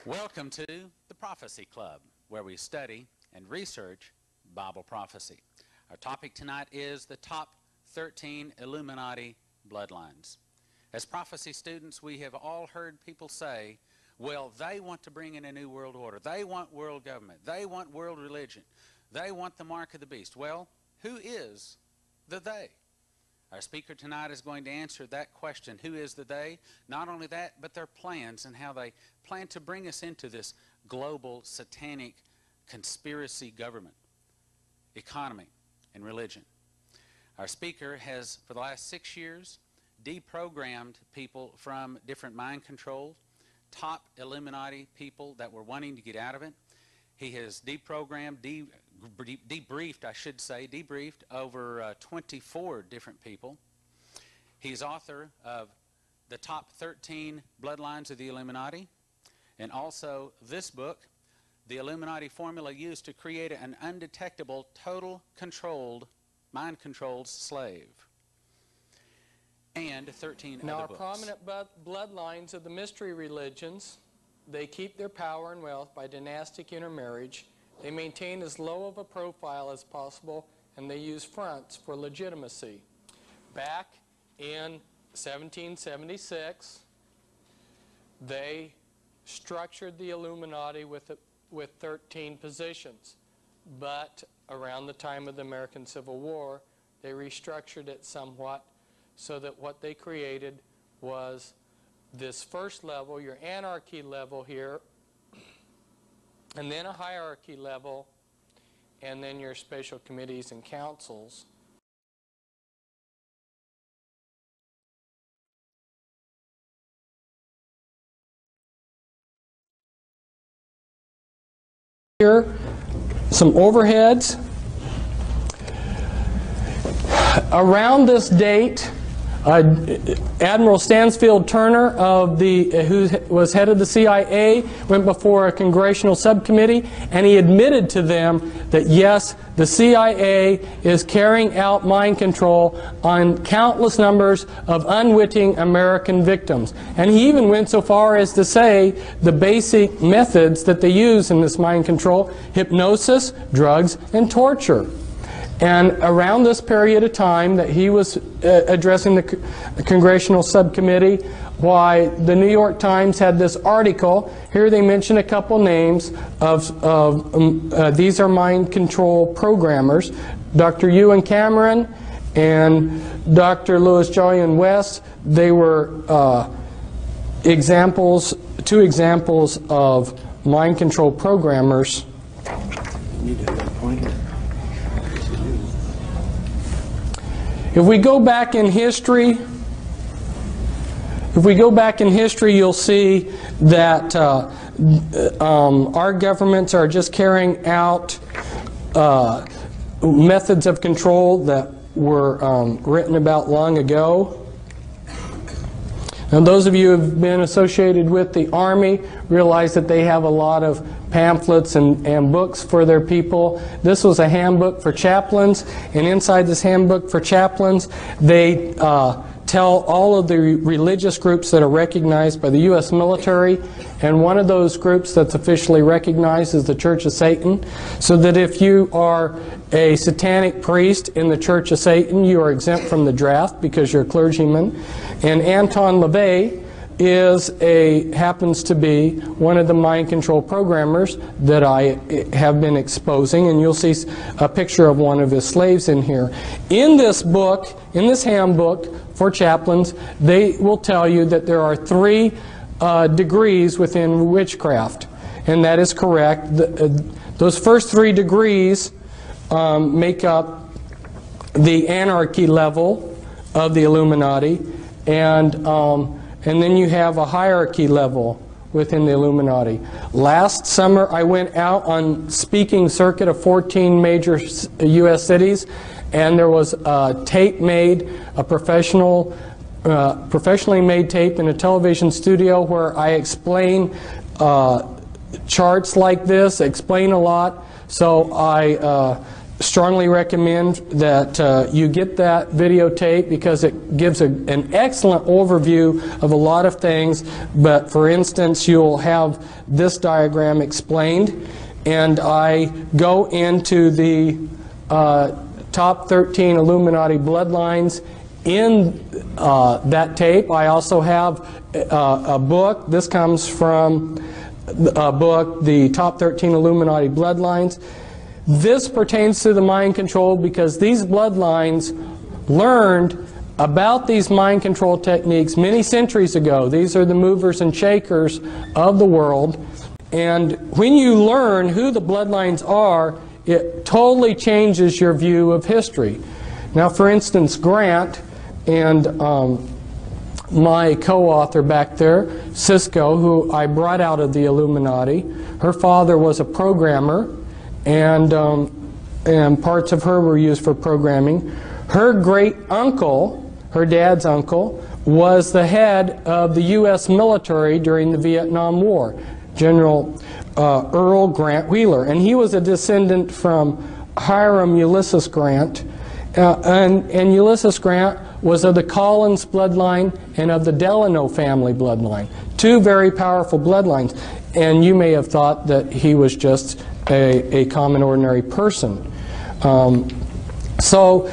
Welcome to the Prophecy Club, where we study and research Bible prophecy. Our topic tonight is the top 13 Illuminati bloodlines. As prophecy students, we have all heard people say, well, they want to bring in a new world order. They want world government. They want world religion. They want the mark of the beast. Well, who is the they? Our speaker tonight is going to answer that question, who is the they? Not only that, but their plans and how they plan to bring us into this global satanic conspiracy government, economy, and religion. Our speaker has, for the last 6 years, deprogrammed people from different mind control, top Illuminati people that were wanting to get out of it. He has deprogrammed, debriefed over 24 different people. He's author of the top 13 bloodlines of the Illuminati, and also this book, The Illuminati Formula Used to Create an Undetectable, Total Controlled, Mind-Controlled Slave, and 13 now, other books. Now, our prominent bloodlines of the mystery religions, they keep their power and wealth by dynastic intermarriage. They maintain as low of a profile as possible, and they use fronts for legitimacy. Back in 1776, they structured the Illuminati with 13 positions. But around the time of the American Civil War, they restructured it somewhat so that what they created was this first level, your anarchy level here, and then a hierarchy level, and then your special committees and councils. Here, some overheads. Around this date, Admiral Stansfield Turner, who was head of the CIA, went before a congressional subcommittee, and he admitted to them that yes, the CIA is carrying out mind control on countless numbers of unwitting American victims. And he even went so far as to say the basic methods that they use in this mind control: hypnosis, drugs, and torture. And around this period of time that he was addressing the congressional subcommittee, why the New York Times had this article. Here they mention a couple names of these are mind control programmers, Dr. Ewan Cameron and Dr. Louis Jolyon West. They were two examples of mind control programmers. If we go back in history, you'll see that our governments are just carrying out methods of control that were written about long ago. Now, those of you who have been associated with the Army realize that they have a lot of pamphlets and books for their people. This was a handbook for chaplains, and inside this handbook for chaplains, they tell all of the religious groups that are recognized by the U.S. military, and one of those groups that's officially recognized is the Church of Satan, so that if you are a satanic priest in the Church of Satan, you are exempt from the draft because you're a clergyman. And Anton LaVey happens to be one of the mind control programmers that I have been exposing, and you'll see a picture of one of his slaves in here. In this book, in this handbook for chaplains, they will tell you that there are 3 degrees within witchcraft, and that is correct. Those first 3 degrees make up the anarchy level of the Illuminati, and then you have a hierarchy level within the Illuminati. Last summer, I went out on speaking circuit of 14 major U.S. cities, and there was a tape made, a professionally made tape in a television studio where I explain charts like this, explain a lot. So I strongly recommend that you get that videotape because it gives an excellent overview of a lot of things. But for instance, you'll have this diagram explained, and I go into the top 13 Illuminati bloodlines in that tape. I also have a book. This comes from a book, The Top 13 Illuminati Bloodlines. This pertains to the mind control because these bloodlines learned about these mind control techniques many centuries ago. These are the movers and shakers of the world. And when you learn who the bloodlines are, it totally changes your view of history. Now, for instance, Grant and my co-author back there, Cisco, who I brought out of the Illuminati, her father was a programmer, and parts of her were used for programming. Her great uncle, her dad's uncle, was the head of the U.S. military during the Vietnam War, General Earl Grant Wheeler, and he was a descendant from Hiram Ulysses Grant, and Ulysses Grant was of the Collins bloodline and of the Delano family bloodline, two very powerful bloodlines. And you may have thought that he was just a common ordinary person. So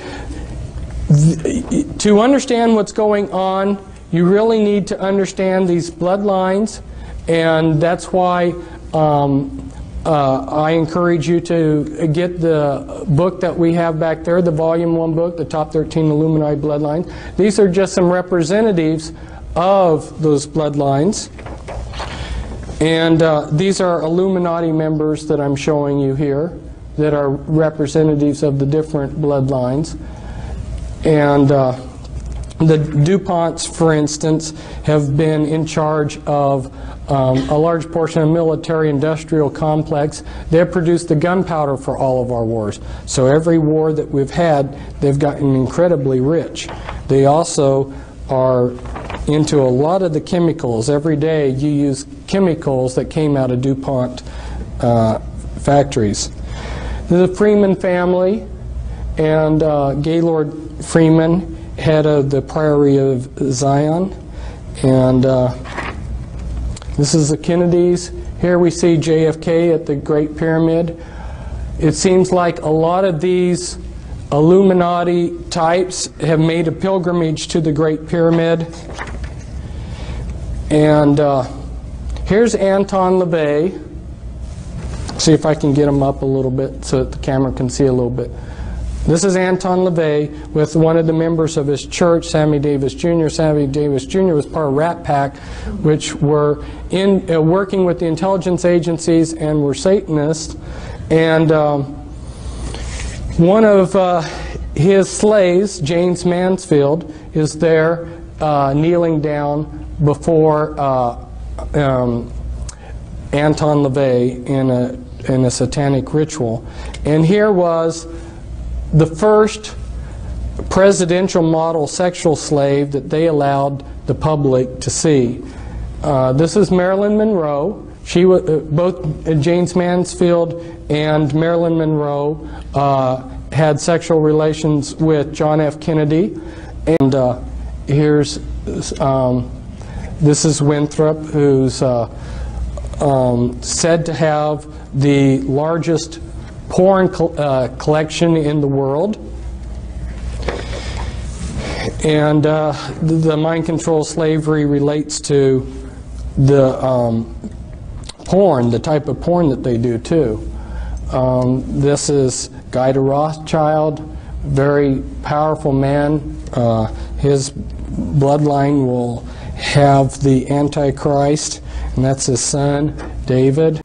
to understand what's going on, you really need to understand these bloodlines, and that's why I encourage you to get the book that we have back there, the Volume 1 book, The Top 13 Illuminati Bloodlines. These are just some representatives of those bloodlines. And these are Illuminati members that I'm showing you here that are representatives of the different bloodlines. And the DuPonts, for instance, have been in charge of a large portion of the military-industrial complex. They've produced the gunpowder for all of our wars. So every war that we've had, they've gotten incredibly rich. They also are into a lot of the chemicals. Every day you use chemicals that came out of DuPont factories. The Freeman family and Gaylord Freeman, head of the Priory of Zion. And this is the Kennedys. Here we see JFK at the Great Pyramid. It seems like a lot of these Illuminati types have made a pilgrimage to the Great Pyramid. And here's Anton LaVey. See if I can get him up a little bit so that the camera can see a little bit. This is Anton LaVey with one of the members of his church, Sammy Davis Jr. Sammy Davis Jr. was part of Rat Pack, which were working with the intelligence agencies and were Satanists. And one of his slaves, James Mansfield, is there kneeling down before Anton LaVey in a satanic ritual. And here was the first presidential model sexual slave that they allowed the public to see. This is Marilyn Monroe. She was, both James Mansfield and Marilyn Monroe had sexual relations with John F. Kennedy. And here's this is Winthrop, who's said to have the largest porn collection in the world. And the mind control slavery relates to the porn, the type of porn that they do too. This is Guy de Rothschild, very powerful man. His bloodline will have the Antichrist, and that's his son, David.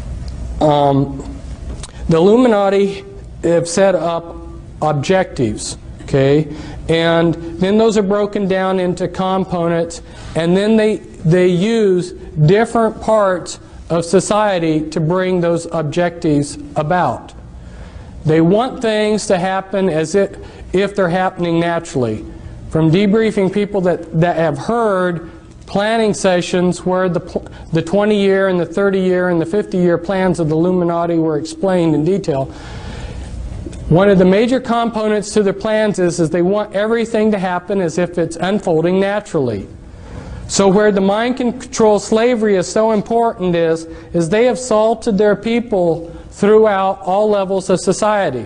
The Illuminati have set up objectives, okay? And then those are broken down into components, and then they use different parts of society to bring those objectives about. They want things to happen as if they're happening naturally. From debriefing people that have heard planning sessions where the 20-year and the 30-year and the 50-year plans of the Illuminati were explained in detail, One of the major components to their plans is they want everything to happen as if it's unfolding naturally. So where the mind control slavery is so important is they have salted their people throughout all levels of society.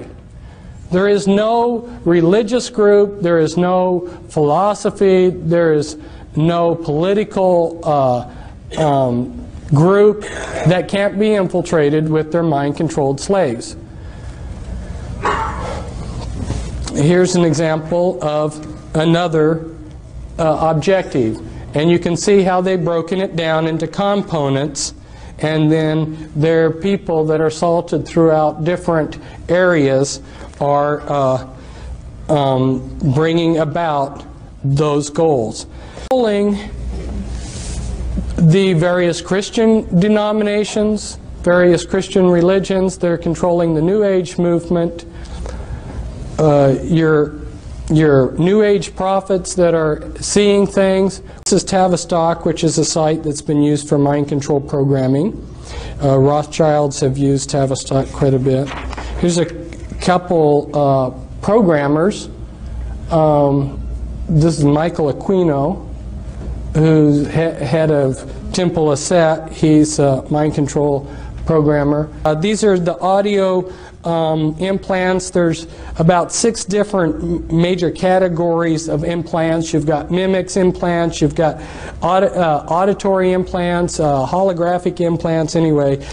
There is no religious group, there is no philosophy, there is no political group that can't be infiltrated with their mind-controlled slaves. Here's an example of another objective. And you can see how they've broken it down into components, and then their people that are salted throughout different areas are bringing about those goals. Controlling the various Christian denominations, various Christian religions, they're controlling the New Age movement, your New Age prophets that are seeing things. This is Tavistock, which is a site that's been used for mind control programming. Rothschilds have used Tavistock quite a bit. Here's a couple programmers. This is Michael Aquino, who's head of Temple Asset. He's a mind control programmer. These are the audio implants. There's about 6 different major categories of implants. You've got mimics implants, you've got auditory implants, holographic implants, anyway.